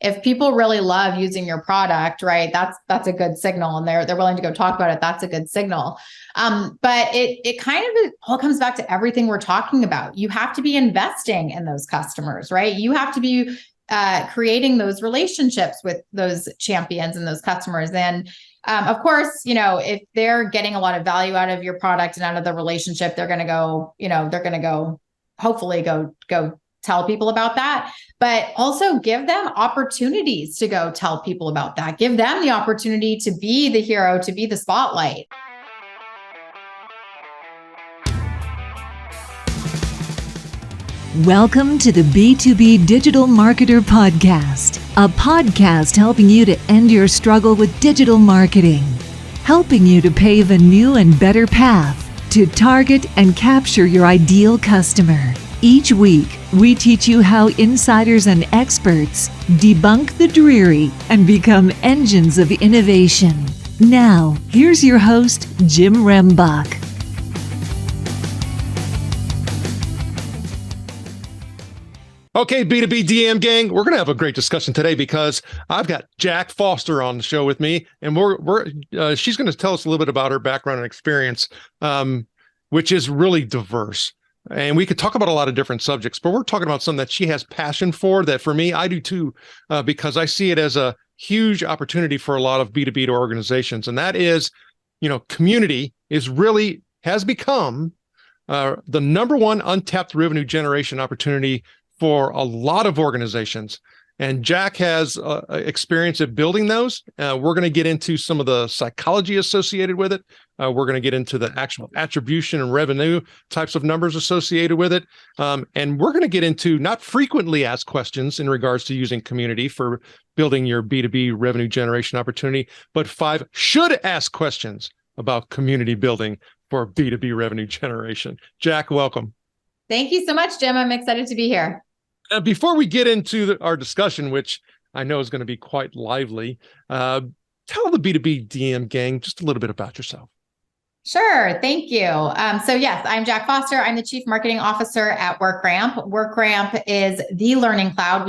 if people really love using your product, right, that's a good signal, and they're willing to go talk about it. That's a good signal. But it kind of all comes back to everything we're talking about. You have to be investing in those customers, right? You have to be creating those relationships with those champions and those customers. And of course, if they're getting a lot of value out of your product and out of the relationship, they're going to go, hopefully go tell people about that, but also give them opportunities to go tell people about that. Give them the opportunity to be the hero, to be the spotlight. Welcome to the B2B Digital Marketer Podcast, a podcast helping you to end your struggle with digital marketing, helping you to pave a new and better path to target and capture your ideal customer. Each week, we teach you how insiders and experts debunk the dreary and become engines of innovation. Now, here's your host, Jim Rembach. Okay, B2B DM gang, we're going to have a great discussion today because I've got Jack Foster on the show with me, and she's going to tell us a little bit about her background and experience, which is really diverse. And we could talk about a lot of different subjects, but we're talking about something that she has passion for, that for me, I do too, because I see it as a huge opportunity for a lot of B2B organizations. And that is, community has become the number one untapped revenue generation opportunity for a lot of organizations. And Jack has experience at building those. We're going to get into some of the psychology associated with it. We're going to get into the actual attribution and revenue types of numbers associated with it. And we're going to get into not frequently asked questions in regards to using community for building your B2B revenue generation opportunity, but 5 should ask questions about community building for B2B revenue generation. Jack, welcome. Thank you so much, Jim. I'm excited to be here. Before we get into our discussion, which I know is going to be quite lively, tell the B2B DM gang just a little bit about yourself. Sure. Thank you. So yes, I'm Jack Foster. I'm the Chief Marketing Officer at Workramp. Workramp is the learning cloud.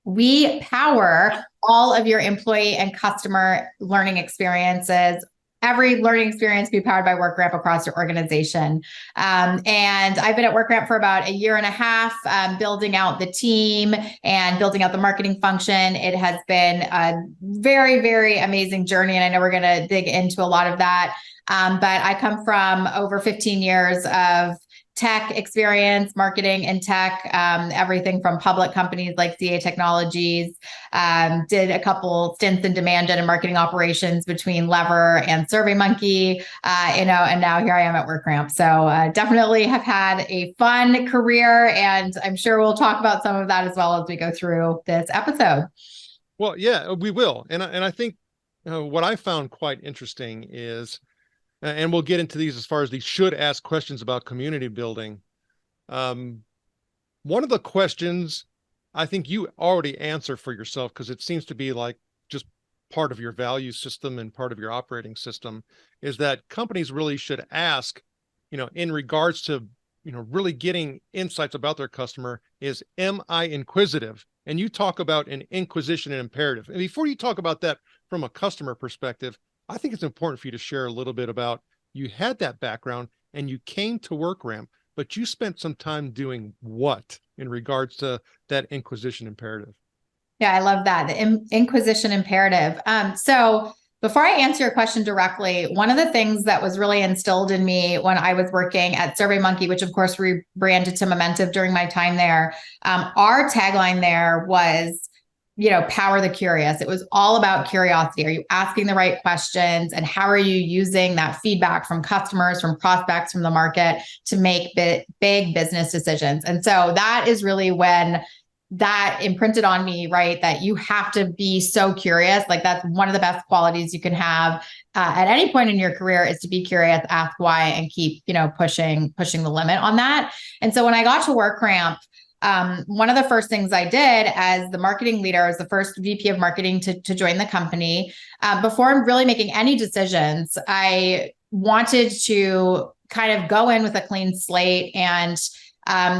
We power all of your employee and customer learning experiences. Every learning experience be powered by Workramp across your organization. And I've been at Workramp for about a year and a half, building out the team and building out the marketing function. It has been a very, very amazing journey. And I know we're going to dig into a lot of that. But I come from over 15 years of tech experience, marketing and tech, everything from public companies like CA Technologies, did a couple stints in demand gen and marketing operations between Lever and SurveyMonkey, and now here I am at Workramp. So definitely have had a fun career, and I'm sure we'll talk about some of that as well as we go through this episode. Well, yeah, we will. And I think what I found quite interesting is, and we'll get into these as far as these should ask questions about community building. One of the questions I think you already answer for yourself, because it seems to be like just part of your value system and part of your operating system, is that companies really should ask, in regards to, really getting insights about their customer is, am I inquisitive? And you talk about an inquisition and imperative. And before you talk about that from a customer perspective, I think it's important for you to share a little bit about, you had that background and you came to Workramp, but you spent some time doing what in regards to that inquisition imperative? Yeah, I love that. The inquisition imperative. So before I answer your question directly, one of the things that was really instilled in me when I was working at SurveyMonkey, which of course rebranded to Momentive during my time there, our tagline there was, power the curious. It was all about curiosity. Are you asking the right questions? And how are you using that feedback from customers, from prospects, from the market to make big business decisions? And so that is really when that imprinted on me, right? That you have to be so curious. Like, that's one of the best qualities you can have at any point in your career, is to be curious, ask why, and keep, pushing the limit on that. And so when I got to Workramp, one of the first things I did as the marketing leader, as the first VP of marketing to join the company, before really making any decisions, I wanted to kind of go in with a clean slate and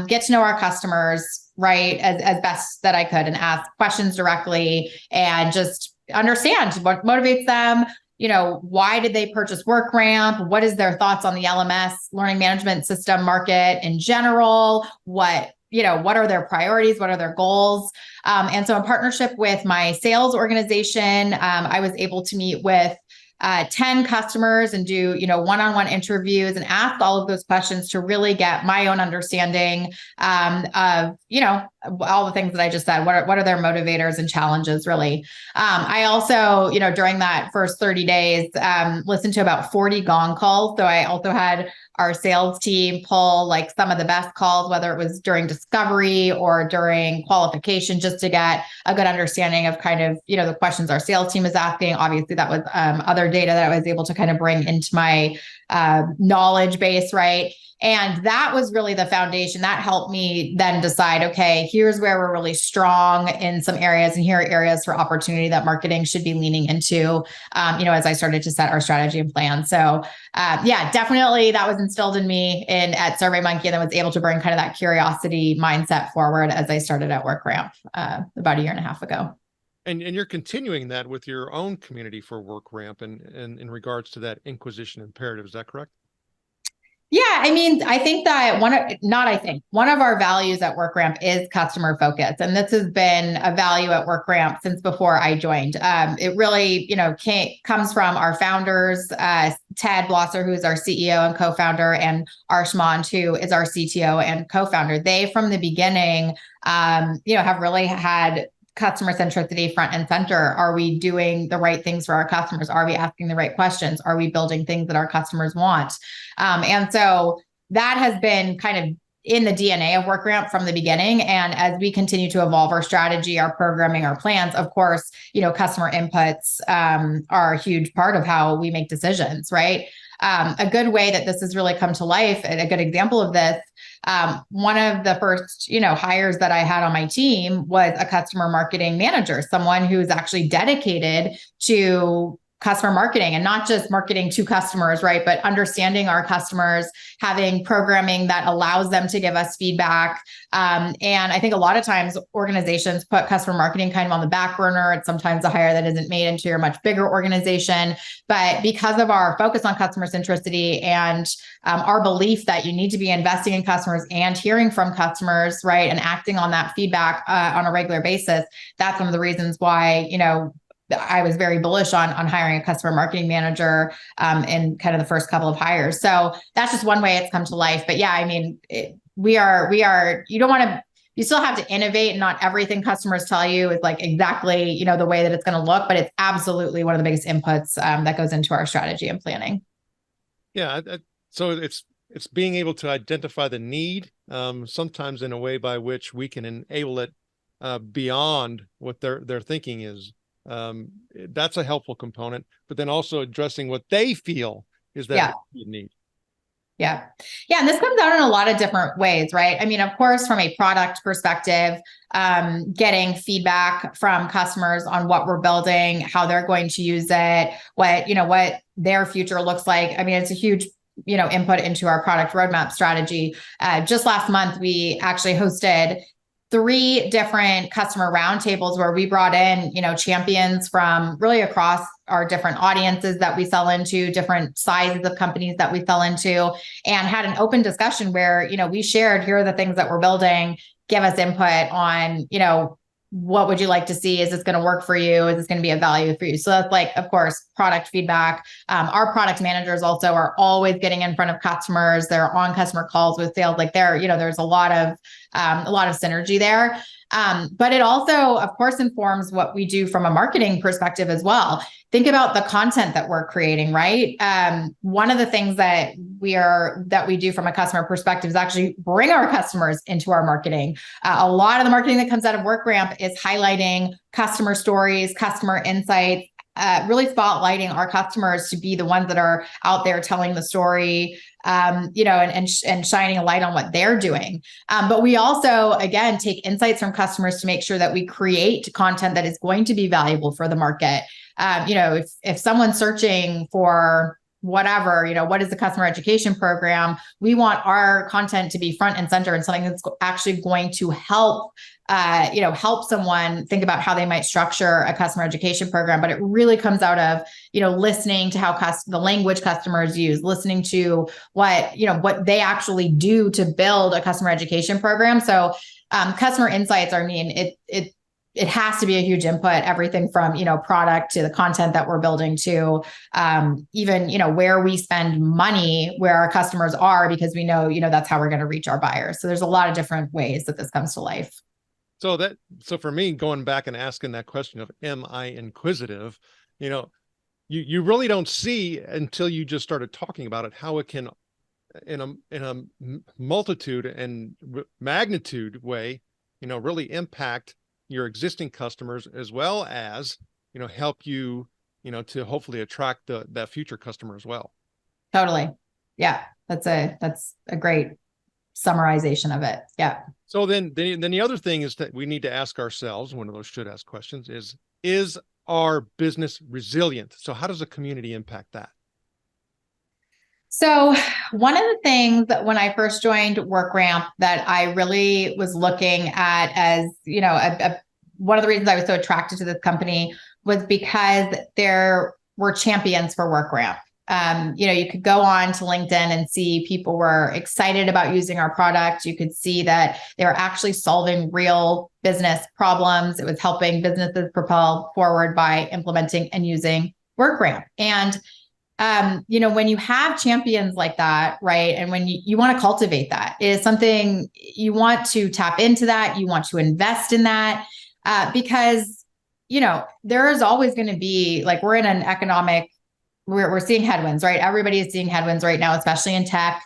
get to know our customers, right, as best that I could, and ask questions directly and just understand what motivates them. Why did they purchase Workramp? What is their thoughts on the LMS learning management system market in general? What are their priorities? What are their goals? And so in partnership with my sales organization, I was able to meet with 10 customers and do, one-on-one interviews and ask all of those questions to really get my own understanding of, all the things that I just said. What are their motivators and challenges, really? I also, during that first 30 days, listened to about 40 Gong calls. So I also had our sales team pull like some of the best calls, whether it was during discovery or during qualification, just to get a good understanding of kind of, the questions our sales team is asking. Obviously, that was other data that I was able to kind of bring into my knowledge base, right? And that was really the foundation that helped me then decide, okay, here's where we're really strong in some areas, and here are areas for opportunity that marketing should be leaning into, as I started to set our strategy and plan. So definitely that was instilled in me at SurveyMonkey, and then was able to bring kind of that curiosity mindset forward as I started at Workramp about a year and a half ago. And you're continuing that with your own community for Workramp and in regards to that inquisition imperative. Is that correct? Yeah, I think that one of our values at Workramp is customer focus. And this has been a value at Workramp since before I joined. It really, comes from our founders, Ted Blosser, who is our CEO and co-founder, and Arshmand, who is our CTO and co-founder. They, from the beginning, have really had customer centricity front and center. Are we doing the right things for our customers? Are we asking the right questions? Are we building things that our customers want? And so that has been kind of in the DNA of Workramp from the beginning. And as we continue to evolve our strategy, our programming, our plans, of course, customer inputs are a huge part of how we make decisions, right? A good way that this has really come to life, and a good example of this, one of the first, hires that I had on my team was a customer marketing manager, someone who's actually dedicated to customer marketing, and not just marketing to customers, right? But understanding our customers, having programming that allows them to give us feedback. And I think a lot of times organizations put customer marketing kind of on the back burner. It's sometimes a hire that isn't made into your much bigger organization. But because of our focus on customer centricity and our belief that you need to be investing in customers and hearing from customers, right, and acting on that feedback on a regular basis, that's one of the reasons why, I was very bullish on hiring a customer marketing manager in kind of the first couple of hires. So that's just one way it's come to life. But yeah, we are, you still have to innovate, and not everything customers tell you is like exactly, the way that it's going to look, but it's absolutely one of the biggest inputs that goes into our strategy and planning. Yeah. So it's being able to identify the need, sometimes in a way by which we can enable it beyond what their thinking is. That's a helpful component, but then also addressing what they feel is that need. Yeah. Yeah. And this comes out in a lot of different ways, right? Of course, from a product perspective, getting feedback from customers on what we're building, how they're going to use it, what their future looks like. It's a huge input into our product roadmap strategy. Just last month, we actually hosted 3 different customer roundtables where we brought in, champions from really across our different audiences that we sell into, different sizes of companies that we sell into, and had an open discussion where, we shared, here are the things that we're building, give us input on, what would you like to see? Is this going to work for you? Is this going to be a value for you? So that's like, of course, product feedback. Our product managers also are always getting in front of customers. They're on customer calls with sales. Like there's a lot of synergy there. But it also, of course, informs what we do from a marketing perspective as well. Think about the content that we're creating, right? One of the things that we do from a customer perspective is actually bring our customers into our marketing. A lot of the marketing that comes out of Workramp is highlighting customer stories, customer insights, really spotlighting our customers to be the ones that are out there telling the story, and shining a light on what they're doing. But we also, again, take insights from customers to make sure that we create content that is going to be valuable for the market. If someone's searching for whatever, what is the customer education program? We want our content to be front and center and something that's actually going to help, help someone think about how they might structure a customer education program. But it really comes out of, listening to how the language customers use, listening to what they actually do to build a customer education program. So customer insights, it has to be a huge input, everything from, product to the content that we're building to even, where we spend money, where our customers are, because we know, that's how we're going to reach our buyers. So there's a lot of different ways that this comes to life. So for me, going back and asking that question of, am I inquisitive? You really don't see until you just started talking about it, how it can, in a multitude and magnitude way, really impact your existing customers, as well as, help you, to hopefully attract that future customer as well. Totally. Yeah. That's a great summarization of it. Yeah. So then the other thing is that we need to ask ourselves, one of those should ask questions is our business resilient? So how does a community impact that? So one of the things that when I first joined Workramp that I really was looking at as, one of the reasons I was so attracted to this company was because there were champions for Workramp. You could go on to LinkedIn and see people were excited about using our product. You could see that they were actually solving real business problems. It was helping businesses propel forward by implementing and using Workramp. And when you have champions like that, right? And when you want to cultivate that, it is something you want to tap into that, you want to invest in that, because, there is always going to be, like, we're in an economic, we're seeing headwinds, right? Everybody is seeing headwinds right now, especially in tech.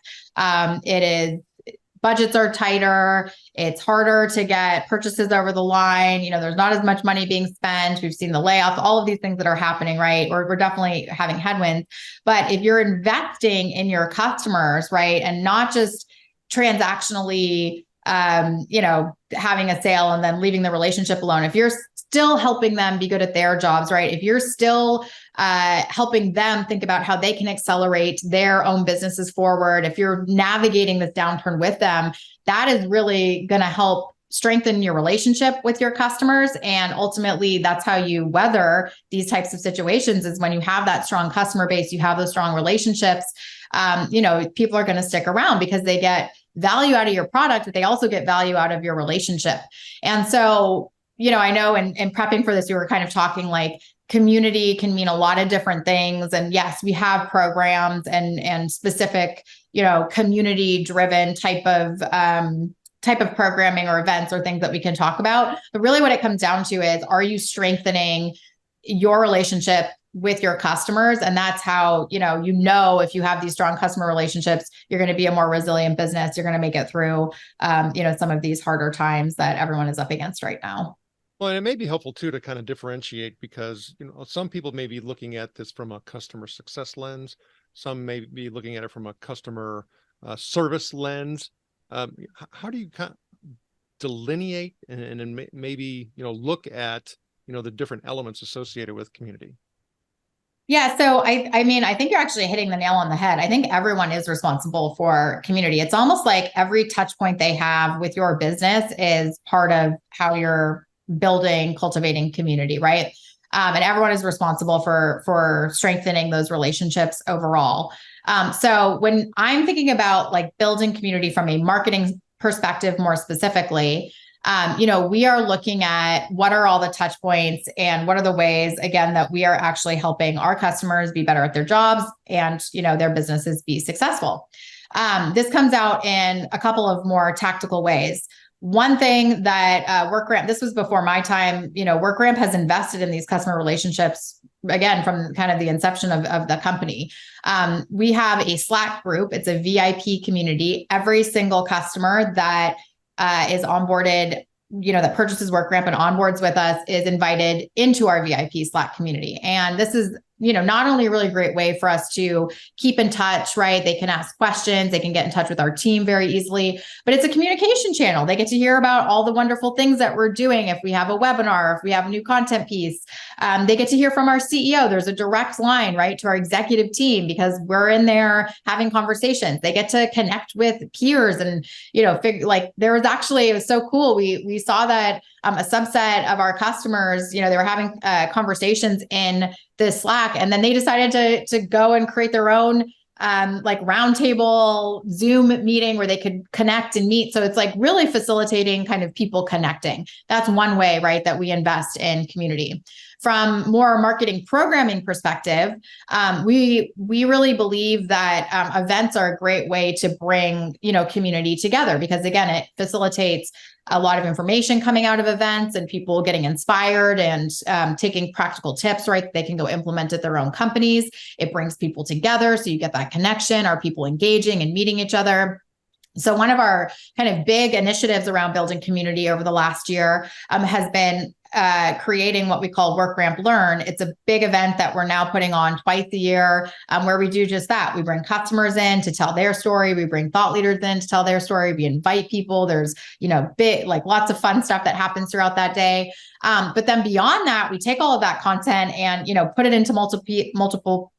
Budgets are tighter. It's harder to get purchases over the line. There's not as much money being spent. We've seen the layoffs, all of these things that are happening, right? We're definitely having headwinds. But if you're investing in your customers, right, and not just transactionally, having a sale and then leaving the relationship alone, if you're still helping them be good at their jobs, right? If you're still helping them think about how they can accelerate their own businesses forward, if you're navigating this downturn with them, that is really going to help strengthen your relationship with your customers. And ultimately, that's how you weather these types of situations, is when you have that strong customer base, you have those strong relationships, people are going to stick around because they get value out of your product, but they also get value out of your relationship. And so, I know in prepping for this, you were kind of talking like community can mean a lot of different things. And yes, we have programs and specific, community driven type of programming or events or things that we can talk about. But really what it comes down to is, are you strengthening your relationship with your customers? And that's how, if you have these strong customer relationships, you're going to be a more resilient business. You're going to make it through, some of these harder times that everyone is up against right now. Well, and it may be helpful too to kind of differentiate, because some people may be looking at this from a customer success lens. Some may be looking at it from a customer service lens. How do you kind of delineate and maybe look at the different elements associated with community? Yeah. So I think you're actually hitting the nail on the head. I think everyone is responsible for community. It's almost like every touch point they have with your business is part of how you're building, cultivating community, right? And everyone is responsible for strengthening those relationships overall. So when I'm thinking about like building community from a marketing perspective, more specifically, we are looking at what are all the touch points and what are the ways, again, that we are actually helping our customers be better at their jobs and, their businesses be successful. This comes out in a couple of more tactical ways. One thing that Workramp, this was before my time, Workramp has invested in these customer relationships, again, from kind of the inception of the company. We have a Slack group. It's a VIP community. Every single customer that is onboarded, that purchases Workramp and onboards with us is invited into our VIP Slack community. And this is, not only a really great way for us to keep in touch, right? They can ask questions, they can get in touch with our team very easily, but it's a communication channel. They get to hear about all the wonderful things that we're doing. If we have a webinar, if we have a new content piece, They get to hear from our CEO. There's a direct line, right, to our executive team because we're in there having conversations. They get to connect with peers and, there was actually, it was so cool. We saw that a subset of our customers, they were having conversations in the Slack, and then they decided to go and create their own roundtable Zoom meeting where they could connect and meet. So it's like really facilitating kind of people connecting. That's one way, right, that we invest in community. From more marketing programming perspective, we really believe that events are a great way to bring, community together because again, it facilitates a lot of information coming out of events and people getting inspired and taking practical tips, right? They can go implement at their own companies. It brings people together. So you get that connection. Are people engaging and meeting each other? So one of our kind of big initiatives around building community over the last year has been creating what we call Workramp Learn. It's a big event that we're now putting on twice a year where we do just that. We bring customers in to tell their story. We bring thought leaders in to tell their story. We invite people. There's, lots of fun stuff that happens throughout that day. But then beyond that, we take all of that content and, put it into multiple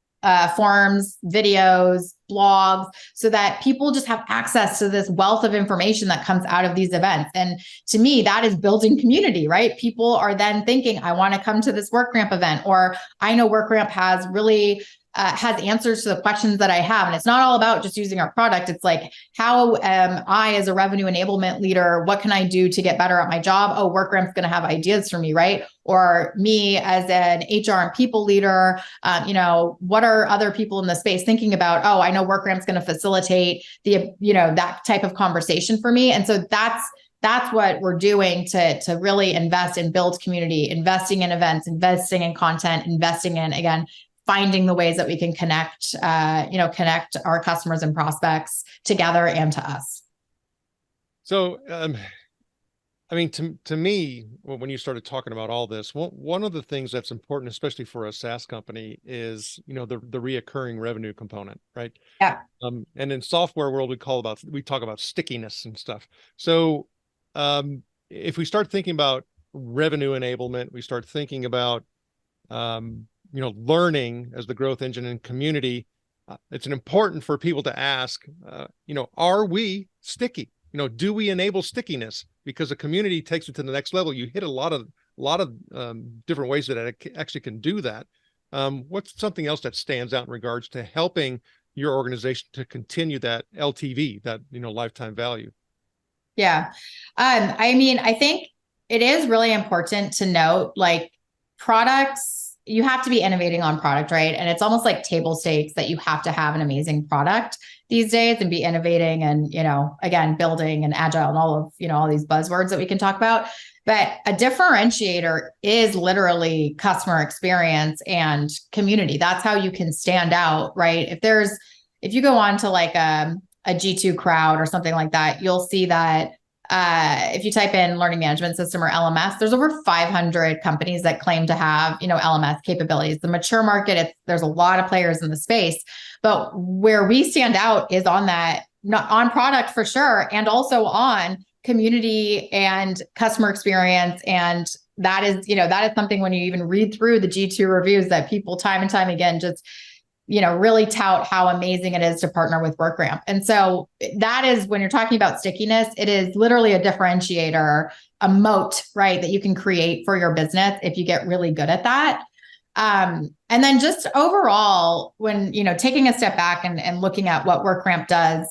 forums, videos, blogs, so that people just have access to this wealth of information that comes out of these events. And to me, that is building community, right? People are then thinking, I want to come to this Workramp event, or I know Workramp has really has answers to the questions that I have. And it's not all about just using our product. It's like, how am I as a revenue enablement leader? What can I do to get better at my job? Oh, Workramp's going to have ideas for me, right? Or me as an HR and people leader, what are other people in the space thinking about? Oh, I know Workramp's going to facilitate that type of conversation for me. And so that's what we're doing to really invest and build community, investing in events, investing in content, investing in, again, finding the ways that we can connect our customers and prospects together and to us. So, to me, when you started talking about all this, one of the things that's important, especially for a SaaS company, is, the reoccurring revenue component, right? Yeah. And in software world, we talk about stickiness and stuff. So, if we start thinking about revenue enablement, we start thinking about, learning as the growth engine and community, it's important for people to ask, are we sticky? Do we enable stickiness? Because a community takes it to the next level. You hit a lot of different ways that it actually can do that. What's something else that stands out in regards to helping your organization to continue that LTV, that, lifetime value? Yeah. I think it is really important to note, products, you have to be innovating on product, right? And it's almost like table stakes that you have to have an amazing product these days and be innovating and, again, building and agile and all of, all these buzzwords that we can talk about. But a differentiator is literally customer experience and community. That's how you can stand out, right? If you go on to a G2 crowd or something like that, you'll see that if you type in learning management system or LMS, there's over 500 companies that claim to have, LMS capabilities. The mature market, there's a lot of players in the space, but where we stand out is on that, not on product for sure, and also on community and customer experience. And that is something when you even read through the G2 reviews that people time and time again just really tout how amazing it is to partner with Workramp. And so that is, when you're talking about stickiness, it is literally a differentiator, a moat, right, that you can create for your business if you get really good at that. And then just overall, when, taking a step back and looking at what Workramp does,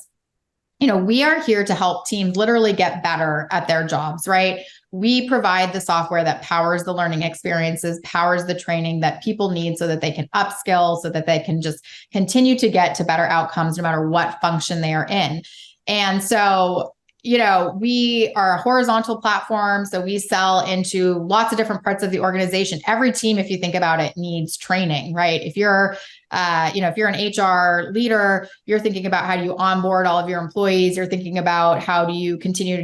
we are here to help teams literally get better at their jobs, right? We provide the software that powers the learning experiences, powers the training that people need so that they can upskill, so that they can just continue to get to better outcomes no matter what function they are in. And so, we are a horizontal platform. So we sell into lots of different parts of the organization. Every team, if you think about it, needs training, right? If you're an HR leader, you're thinking about how do you onboard all of your employees. You're thinking about how do you continue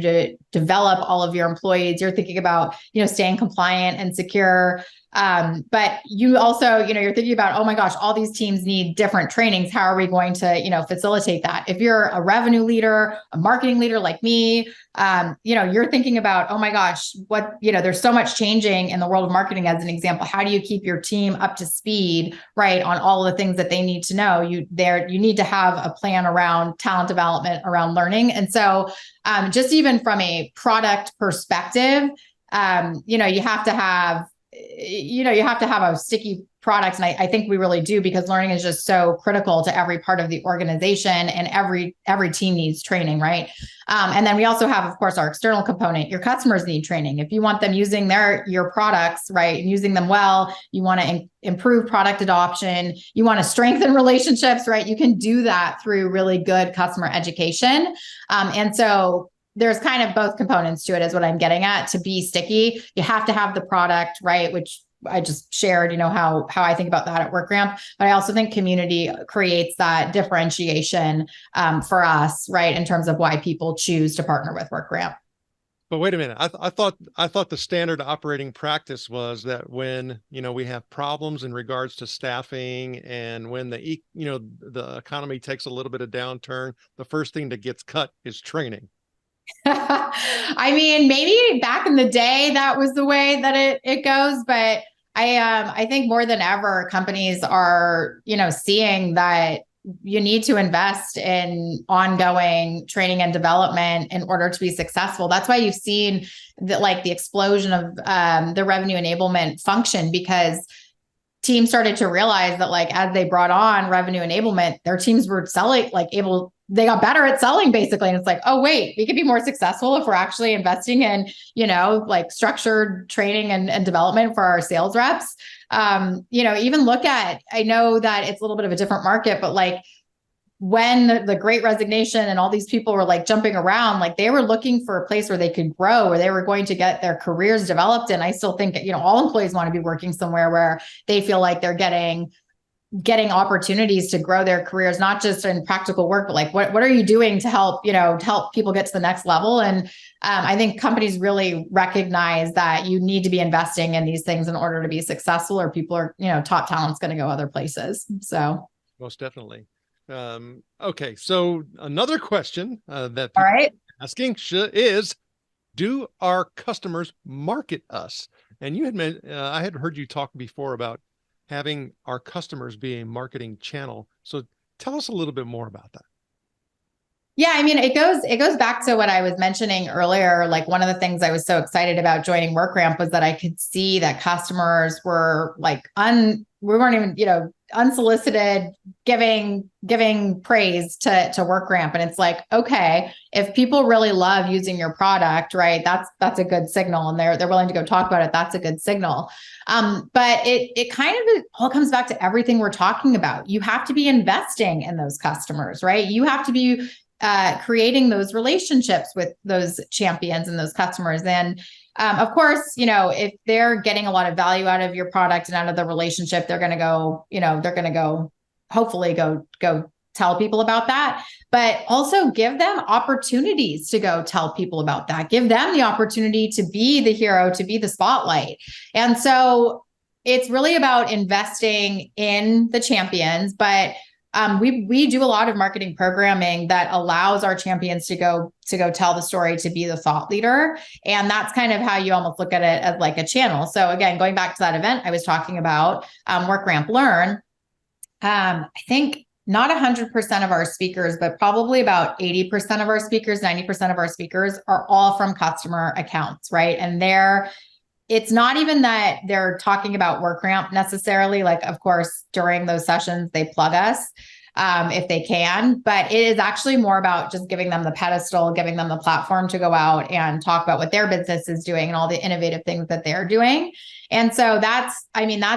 develop all of your employees. You're thinking about, staying compliant and secure. But you also, you're thinking about, oh my gosh, all these teams need different trainings. How are we going to, facilitate that? If you're a revenue leader, a marketing leader like me, you're thinking about, oh my gosh, there's so much changing in the world of marketing as an example. How do you keep your team up to speed, right, on all of the things that they need to know? You need to have a plan around talent development, around learning. And so just even from a product perspective, you have to have a sticky product. And I think we really do, because learning is just so critical to every part of the organization, and every team needs training, right? And then we also have, of course, our external component. Your customers need training. If you want them using your products, right, and using them well, you want to improve product adoption, you want to strengthen relationships, right? You can do that through really good customer education. And so there's kind of both components to it, is what I'm getting at. To be sticky, you have to have the product, right? Which I just shared, how I think about that at Workramp. But I also think community creates that differentiation for us, right, in terms of why people choose to partner with Workramp. But wait a minute, I thought the standard operating practice was that when we have problems in regards to staffing, and when the economy takes a little bit of downturn, the first thing that gets cut is training. I mean, maybe back in the day that was the way that it goes, but I think more than ever companies are, seeing that you need to invest in ongoing training and development in order to be successful. That's why you've seen the explosion of the revenue enablement function, because teams started to realize that as they brought on revenue enablement, their teams were selling, they got better at selling, basically. And it's oh, wait, we could be more successful if we're actually investing in, structured training and development for our sales reps. Even look at, I know that it's a little bit of a different market, but when the Great Resignation and all these people were jumping around, they were looking for a place where they could grow, where they were going to get their careers developed. And I still think, all employees want to be working somewhere where they feel like they're getting opportunities to grow their careers, not just in practical work, but what are you doing to help, to help people get to the next level? And I think companies really recognize that you need to be investing in these things in order to be successful, or people are, top talent's going to go other places. So most definitely. Okay. So another question that all right. asking is, do our customers market us? And you had I had heard you talk before about having our customers be a marketing channel. So tell us a little bit more about that. Yeah, I mean, it goes back to what I was mentioning earlier. One of the things I was so excited about joining Workramp was that I could see that customers were we weren't even, unsolicited giving praise to Workramp. And it's okay, if people really love using your product, right, that's a good signal, and they're willing to go talk about it. That's a good signal. But it kind of all comes back to everything we're talking about. You have to be investing in those customers, right? You have to be creating those relationships with those champions and those customers. And of course, if they're getting a lot of value out of your product and out of the relationship, they're going to go, hopefully go tell people about that, but also give them opportunities to go tell people about that. Give them the opportunity to be the hero, to be the spotlight. And so it's really about investing in the champions, but we do a lot of marketing programming that allows our champions to go tell the story, to be the thought leader. And that's kind of how you almost look at it as a channel. So again, going back to that event I was talking about, Workramp Learn, I think not 100% of our speakers, but probably about 80% of our speakers, 90% of our speakers are all from customer accounts, right? And it's not even that they're talking about Workramp necessarily. Of course, during those sessions, they plug us if they can, but it is actually more about just giving them the pedestal, giving them the platform to go out and talk about what their business is doing and all the innovative things that they're doing. And so that's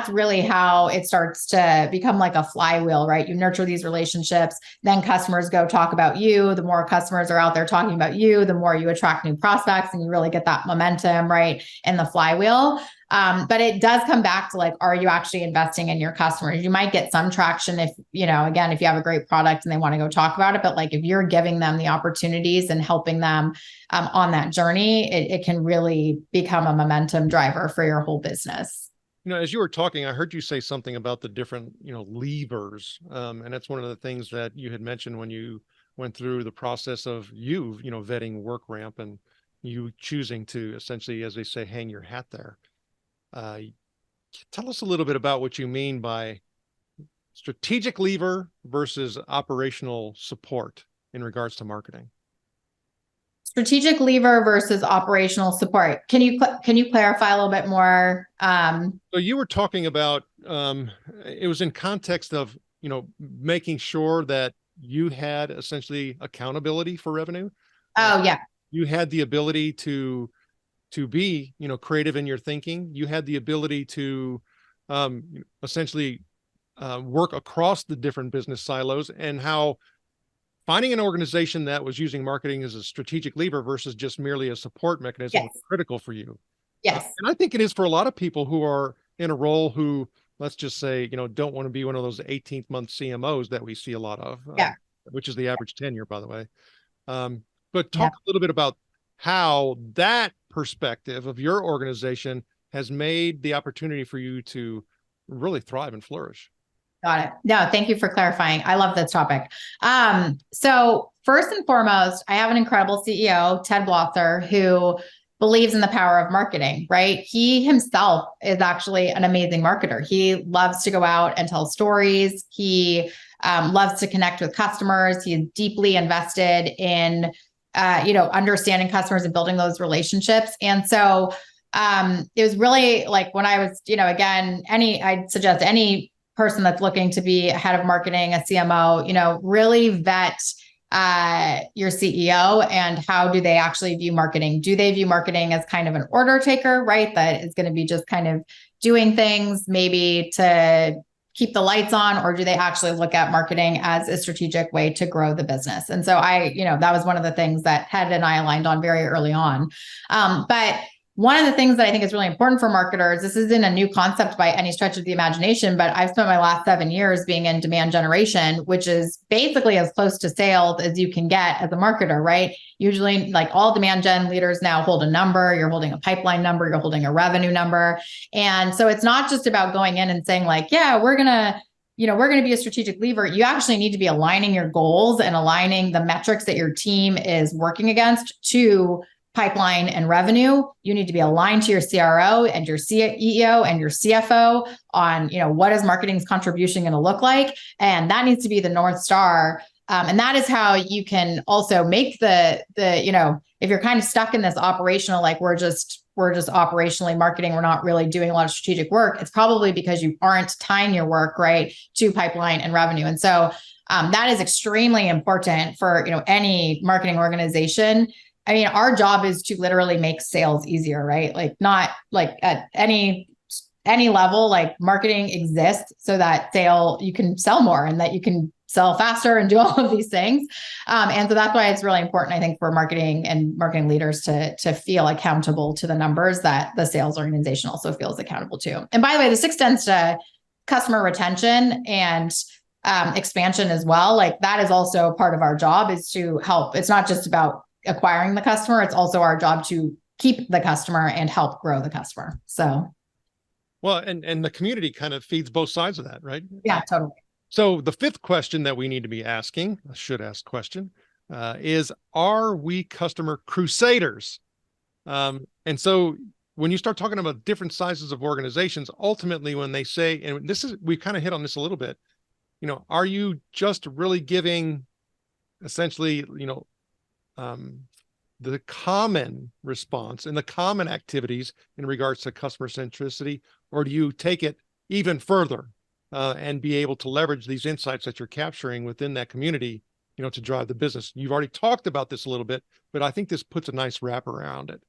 really how it starts to become a flywheel, right? You nurture these relationships, then customers go talk about you. The more customers are out there talking about you, the more you attract new prospects, and you really get that momentum, right, in the flywheel. But it does come back to like, are you actually investing in your customers? You might get some traction if, again, if you have a great product and they want to go talk about it, but like if you're giving them the opportunities and helping them on that journey, it can really become a momentum driver for your whole business. As you were talking, I heard you say something about the different, levers. And that's one of the things that you had mentioned when you went through the process of vetting Workramp and you choosing to essentially, as they say, hang your hat there. Tell us a little bit about what you mean by strategic lever versus operational support in regards to marketing. Strategic lever versus operational support. Can you clarify a little bit more? So you were talking about, it was in context of, making sure that you had essentially accountability for revenue. Oh yeah. You had the ability to be, creative in your thinking. You had the ability to essentially work across the different business silos, and how finding an organization that was using marketing as a strategic lever versus just merely a support mechanism was critical for you. Yes. And I think it is for a lot of people who are in a role who, let's just say, don't want to be one of those 18th month CMOs that we see a lot of, which is the average tenure, by the way. But talk a little bit about how that perspective of your organization has made the opportunity for you to really thrive and flourish. Got it. No, thank you for clarifying. I love this topic. So first and foremost, I have an incredible CEO, Ted Blother, who believes in the power of marketing, right? He himself is actually an amazing marketer. He loves to go out and tell stories. He loves to connect with customers. He is deeply invested in, understanding customers and building those relationships. And so it was really like when I was, again, I'd suggest any person that's looking to be head of marketing, a CMO, really vet your CEO and how do they actually view marketing? Do they view marketing as kind of an order taker, right? That is going to be just kind of doing things maybe to keep the lights on, or do they actually look at marketing as a strategic way to grow the business? And so that was one of the things that Ted and I aligned on very early on. But one of the things that I think is really important for marketers, this isn't a new concept by any stretch of the imagination, but I've spent my last 7 years being in demand generation, which is basically as close to sales as you can get as a marketer, right? Usually, like all demand gen leaders now hold a number, you're holding a pipeline number, you're holding a revenue number. And so it's not just about going in and saying like, yeah, we're going to be a strategic lever. You actually need to be aligning your goals and aligning the metrics that your team is working against to pipeline and revenue. You need to be aligned to your CRO and your CEO and your CFO on, what is marketing's contribution going to look like? And that needs to be the North Star. And that is how you can also make the if you're kind of stuck in this operational, like we're just operationally marketing, we're not really doing a lot of strategic work. It's probably because you aren't tying your work right to pipeline and revenue. And so that is extremely important for, any marketing organization. I mean, our job is to literally make sales easier, right? Like not like at any level, like marketing exists so that you can sell more and that you can sell faster and do all of these things. And so that's why it's really important, I think, for marketing and marketing leaders to feel accountable to the numbers that the sales organization also feels accountable to. And by the way, this extends to customer retention and expansion as well. Like that is also part of our job, is to help. It's not just about acquiring the customer. It's also our job to keep the customer and help grow the customer. So. Well, and the community kind of feeds both sides of that, right? Yeah, totally. So the fifth question that we need to be asking, a should ask question, is, are we customer crusaders? And so when you start talking about different sizes of organizations, ultimately when they say, and we kind of hit on this a little bit, are you just really giving essentially, the common response and the common activities in regards to customer centricity, or do you take it even further and be able to leverage these insights that you're capturing within that community, to drive the business? You've already talked about this a little bit, but I think this puts a nice wrap around it.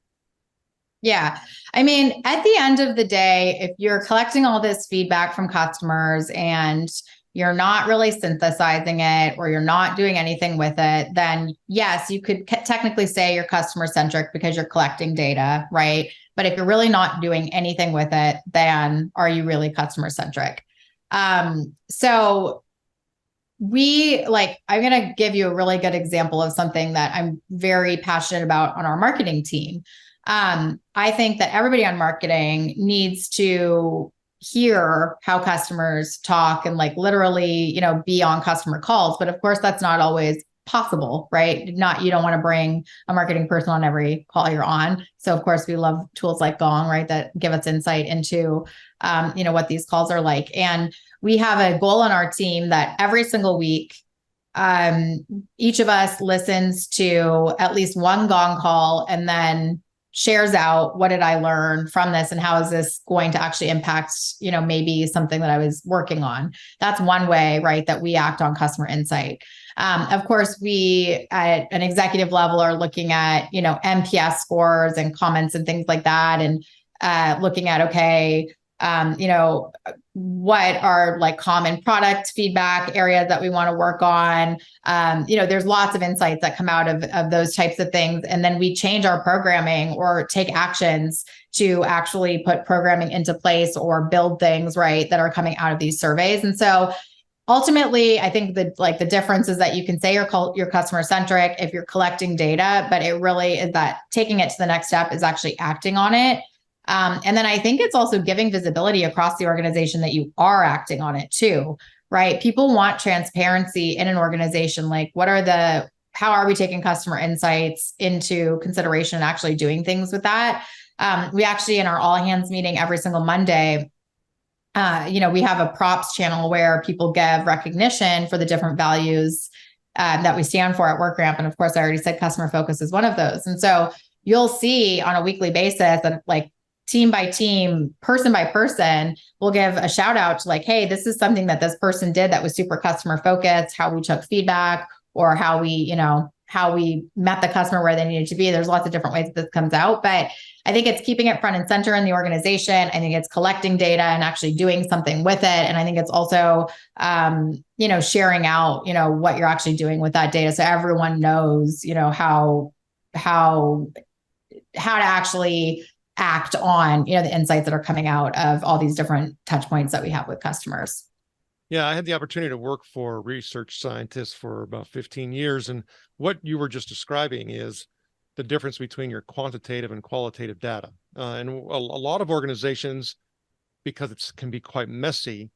Yeah. I mean, at the end of the day, if you're collecting all this feedback from customers and you're not really synthesizing it, or you're not doing anything with it, then yes, you could technically say you're customer centric because you're collecting data, right? But if you're really not doing anything with it, then are you really customer centric? So I'm going to give you a really good example of something that I'm very passionate about on our marketing team. I think that everybody on marketing needs to hear how customers talk and like literally, be on customer calls. But of course, that's not always possible, right? You don't want to bring a marketing person on every call you're on. So of course, we love tools like Gong, right, that give us insight into, what these calls are like. And we have a goal on our team that every single week, each of us listens to at least one Gong call and then shares out, what did I learn from this and how is this going to actually impact, maybe something that I was working on. That's one way, right, that we act on customer insight. Of course, we at an executive level are looking at, NPS scores and comments and things like that. And looking at, okay, what are like common product feedback areas that we want to work on. There's lots of insights that come out of those types of things. And then we change our programming or take actions to actually put programming into place or build things, right, that are coming out of these surveys. And so ultimately, I think the difference is that you can say you're customer centric if you're collecting data, but it really is that taking it to the next step is actually acting on it. And then I think it's also giving visibility across the organization that you are acting on it too, right? People want transparency in an organization. Like, how are we taking customer insights into consideration and actually doing things with that? We actually, in our all hands meeting every single Monday, we have a props channel where people give recognition for the different values that we stand for at Workramp. And of course, I already said customer focus is one of those. And so you'll see on a weekly basis that like team by team, person by person, we'll give a shout out to like, hey, this is something that this person did that was super customer focused, how we took feedback or how we met the customer where they needed to be. There's lots of different ways that this comes out, but I think it's keeping it front and center in the organization. I think it's collecting data and actually doing something with it. And I think it's also, sharing out, what you're actually doing with that data. So everyone knows, how to actually act on, the insights that are coming out of all these different touch points that we have with customers. Yeah, I had the opportunity to work for research scientists for about 15 years. And what you were just describing is the difference between your quantitative and qualitative data. And a lot of organizations, because it can be quite messy,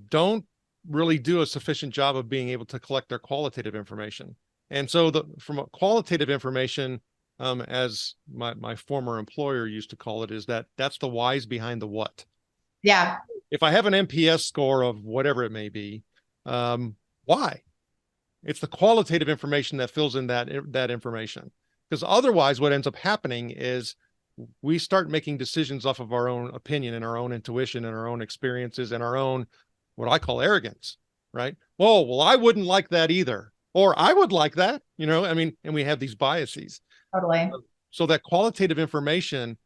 don't really do a sufficient job of being able to collect their qualitative information. And so from a qualitative information, as my former employer used to call it, is that's the whys behind the what. Yeah. If I have an NPS score of whatever it may be, why? It's the qualitative information that fills in that information. Because otherwise, what ends up happening is we start making decisions off of our own opinion and our own intuition and our own experiences and our own, what I call arrogance, right? Oh, well, I wouldn't like that either. Or I would like that, and we have these biases. Totally. So that qualitative information,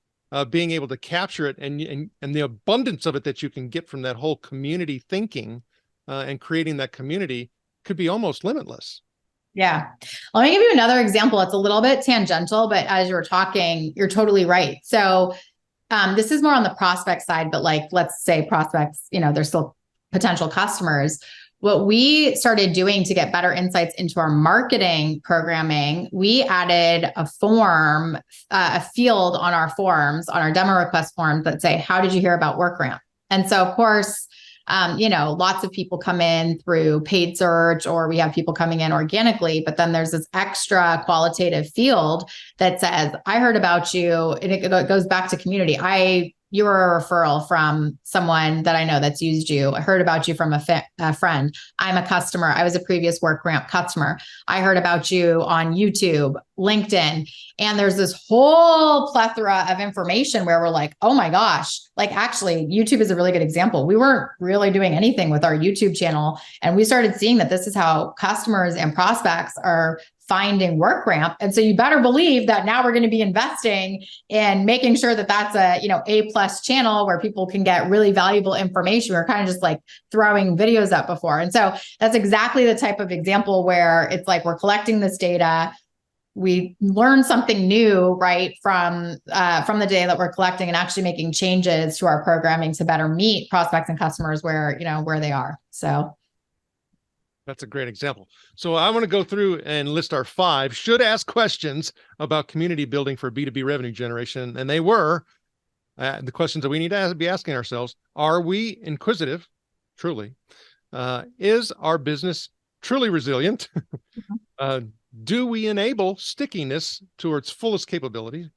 being able to capture it and the abundance of it that you can get from that whole community thinking and creating that community could be almost limitless. Yeah. Let me give you another example. It's a little bit tangential, but as you were talking, you're totally right. So this is more on the prospect side, but like, let's say prospects, they're still potential customers. What we started doing to get better insights into our marketing programming, we added a form, a field on our forms, on our demo request forms that say, how did you hear about Workramp? And so, of course, lots of people come in through paid search, or we have people coming in organically, but then there's this extra qualitative field that says, I heard about you. And it goes back to community. You were a referral from someone that I know that's used you. I heard about you from a friend. I'm a customer. I was a previous Workramp customer. I heard about you on YouTube, LinkedIn. And there's this whole plethora of information where we're like, oh my gosh, like actually YouTube is a really good example. We weren't really doing anything with our YouTube channel. And we started seeing that this is how customers and prospects are finding Workramp. And so you better believe that now we're going to be investing in making sure that that's A+ channel where people can get really valuable information. We're kind of just like throwing videos up before. And so that's exactly the type of example where it's like, we're collecting this data. we learn something new, right, from the data that we're collecting and actually making changes to our programming to better meet prospects and customers where, where they are. So that's a great example. So I want to go through and list our 5 should ask questions about community building for B2B revenue generation. And they were the questions that we need to be asking ourselves. Are we inquisitive? Truly. Is our business truly resilient? Do we enable stickiness to its fullest capability?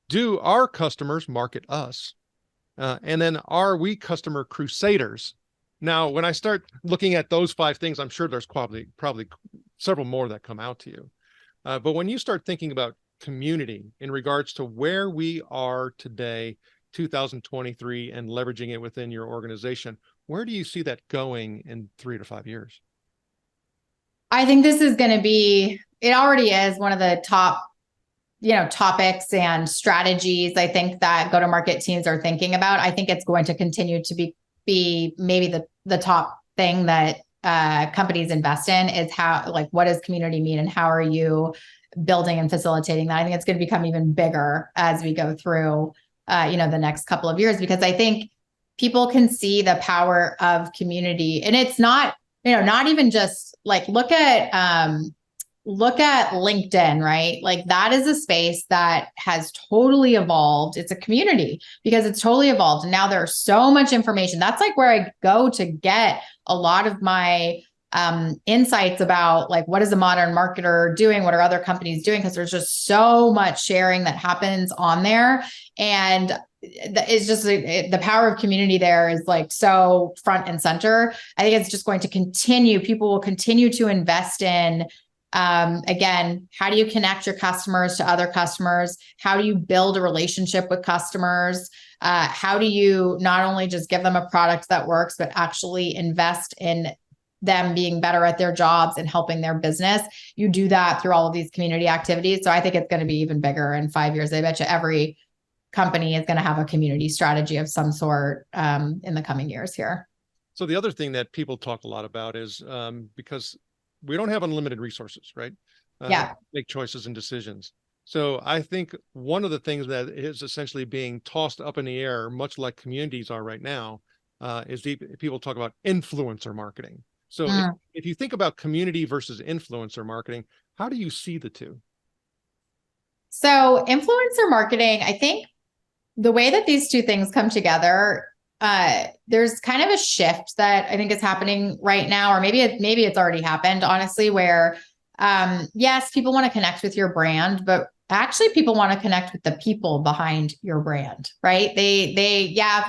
Do our customers market us? And then are we customer crusaders? Now, when I start looking at those 5 things, I'm sure there's probably several more that come out to you. But when you start thinking about community in regards to where we are today, 2023, and leveraging it within your organization, where do you see that going in 3 to 5 years? I think this is going to be, it already is one of the top, topics and strategies I think that go-to-market teams are thinking about. I think it's going to continue to be maybe the top thing that companies invest in is how, like, what does community mean and how are you building and facilitating that? I think it's going to become even bigger as we go through, the next couple of years, because I think people can see the power of community, and it's not, not even just like look at LinkedIn, right? Like that is a space that has totally evolved. It's a community because it's totally evolved. And now there's so much information. That's like where I go to get a lot of my insights about like, what is a modern marketer doing? What are other companies doing? Because there's just so much sharing that happens on there. And it's just the power of community there is like so front and center. I think it's just going to continue. People will continue to invest in, again, how do you connect your customers to other customers? How do you build a relationship with customers? How do you not only just give them a product that works, but actually invest in them being better at their jobs and helping their business? You do that through all of these community activities. So I think it's going to be even bigger in 5 years. I bet you every company is going to have a community strategy of some sort in the coming years here. So the other thing that people talk a lot about is because we don't have unlimited resources, right? Yeah. Make choices and decisions. So I think one of the things that is essentially being tossed up in the air, much like communities are right now, is people talk about influencer marketing. So if you think about community versus influencer marketing, how do you see the two? So influencer marketing, I think the way that these two things come together, there's kind of a shift that I think is happening right now, or maybe it's already happened, honestly, where yes, people want to connect with your brand, but actually people want to connect with the people behind your brand, right?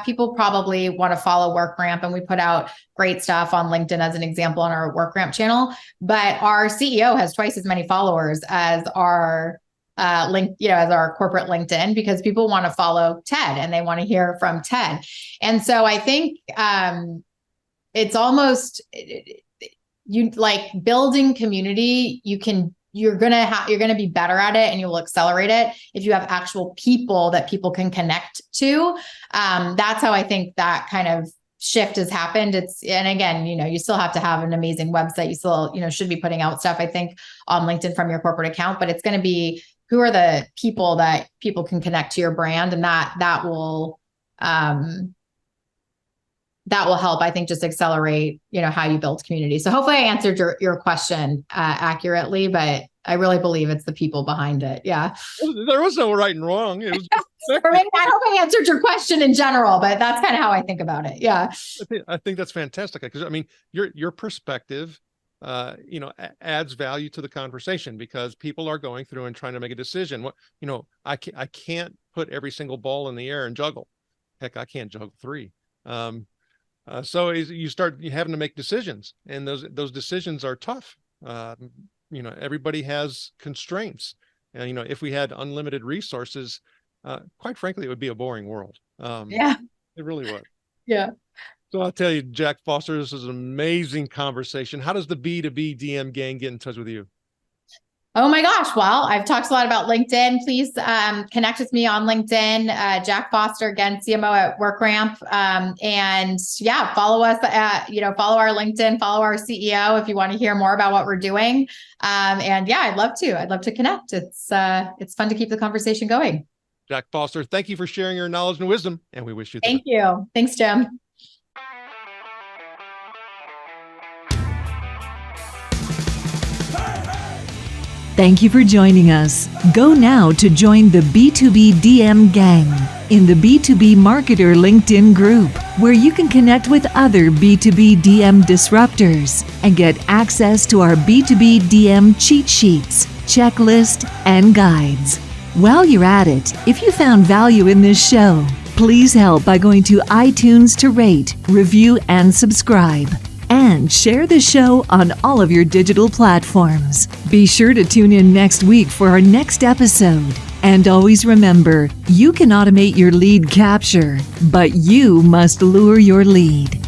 People probably want to follow Workramp, and we put out great stuff on LinkedIn as an example on our Workramp channel, but our CEO has twice as many followers as our as our corporate LinkedIn, because people want to follow Ted and they want to hear from Ted. And so I think it's almost you like building community. You're going to be better at it, and you will accelerate it if you have actual people that people can connect to. That's how I think that kind of shift has happened. And again, you still have to have an amazing website. You still, should be putting out stuff, I think, on LinkedIn from your corporate account, but it's going to be, who are the people that people can connect to your brand, and that will help, I think, just accelerate, how you build community. So hopefully I answered your question accurately, but I really believe it's the people behind it. Yeah. There was no right and wrong. It was. Or maybe I hope I answered your question in general, but that's kind of how I think about it. Yeah. I think that's fantastic, because I mean, your perspective, adds value to the conversation, because people are going through and trying to make a decision. I can't put every single ball in the air and juggle. Heck, I can't juggle 3. So you start having to make decisions, and those decisions are tough. Everybody has constraints, and if we had unlimited resources, quite frankly, it would be a boring world. Yeah, it really would. Yeah. So I'll tell you, Jack Foster, this is an amazing conversation. How does the B2B DM gang get in touch with you? Oh my gosh. Well, I've talked a lot about LinkedIn. Please connect with me on LinkedIn. Jack Foster, again, CMO at Workramp. And yeah, follow us follow our LinkedIn, follow our CEO if you want to hear more about what we're doing. And yeah, I'd love to connect. It's fun to keep the conversation going. Jack Foster, thank you for sharing your knowledge and wisdom, and we wish you the best. Thank you. Thanks, Jim. Thank you for joining us. Go now to join the B2B DM gang in the B2B Marketer LinkedIn group, where you can connect with other B2B DM disruptors and get access to our B2B DM cheat sheets, checklist, and guides. While you're at it, if you found value in this show, please help by going to iTunes to rate, review, and subscribe. And share the show on all of your digital platforms. Be sure to tune in next week for our next episode. And always remember, you can automate your lead capture, but you must lure your lead.